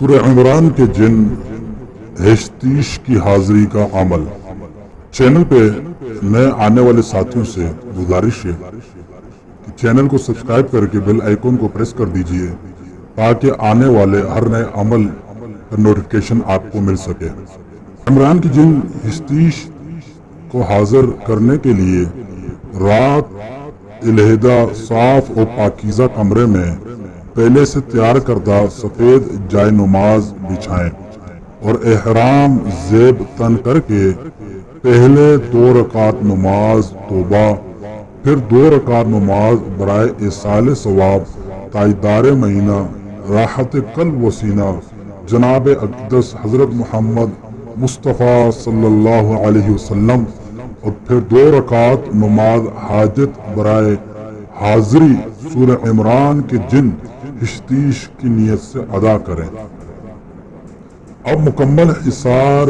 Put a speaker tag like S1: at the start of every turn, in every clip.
S1: سورہ عمران کے جن ہشتیش کی حاضری کا عمل۔ چینل پہ نئے آنے والے ساتھیوں سے گزارش ہے کہ چینل کو سبسکرائب کر کے بیل آئیکن کو پریس کر دیجئے تاکہ آنے والے ہر نئے عمل کا نوٹیفیکیشن آپ کو مل سکے۔ عمران کی جن ہشتیش کو حاضر کرنے کے لیے رات علیحدہ صاف اور پاکیزہ کمرے میں پہلے سے تیار کردہ سفید جائے نماز بچھائیں اور احرام زیب تن کر کے پہلے 2 رکعت نماز توبہ، پھر 2 رکعت نماز برائے ایصال ثواب تاجدار مہینہ راحت قلب و سینہ جناب اقدس حضرت محمد مصطفیٰ صلی اللہ علیہ وسلم، اور پھر 2 رکعت نماز حاجت برائے حاضری سورہ عمران کے جن ہشتیش کی نیت سے ادا کریں۔ اب مکمل حصار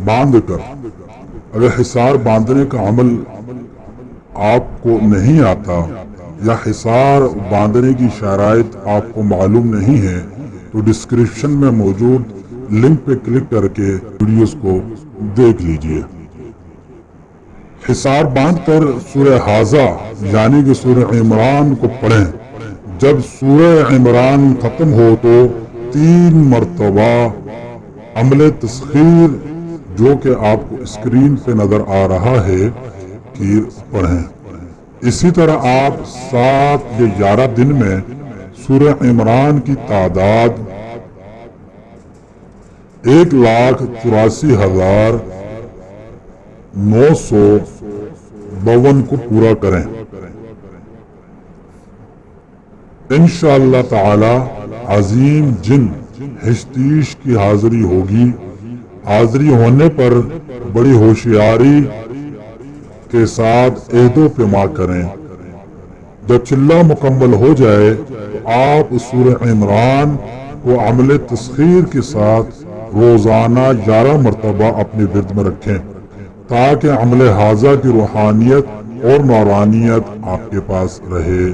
S1: باندھ کر، اگر حصار باندھنے کا عمل آپ کو نہیں آتا یا حصار باندھنے کی شرائط آپ کو معلوم نہیں ہے تو ڈسکرپشن میں موجود لنک پہ کلک کر کے ویڈیوز کو دیکھ لیجئے۔ حصار باندھ کر سورہ حاضہ یعنی کہ سورہ عمران کو پڑھیں۔ جب سورہ عمران ختم ہو تو 3 مرتبہ عمل تسخیر جو کہ آپ کو اسکرین پہ نظر آ رہا ہے کی پڑھیں۔ اسی طرح آپ 7 یا 11 دن میں سورہ عمران کی تعداد 1,84,952 کو پورا کریں۔ انشاءاللہ تعالی عظیم جن ہشتیش کی حاضری ہوگی۔ حاضری ہونے پر بڑی ہوشیاری کے ساتھ عہد و پیما کریں۔ جب چلہ مکمل ہو جائے تو آپ سورہ عمران کو عمل تسخیر کے ساتھ روزانہ 11 مرتبہ اپنے ورد میں رکھیں تاکہ عمل حاضہ کی روحانیت اور نورانیت آپ کے پاس رہے۔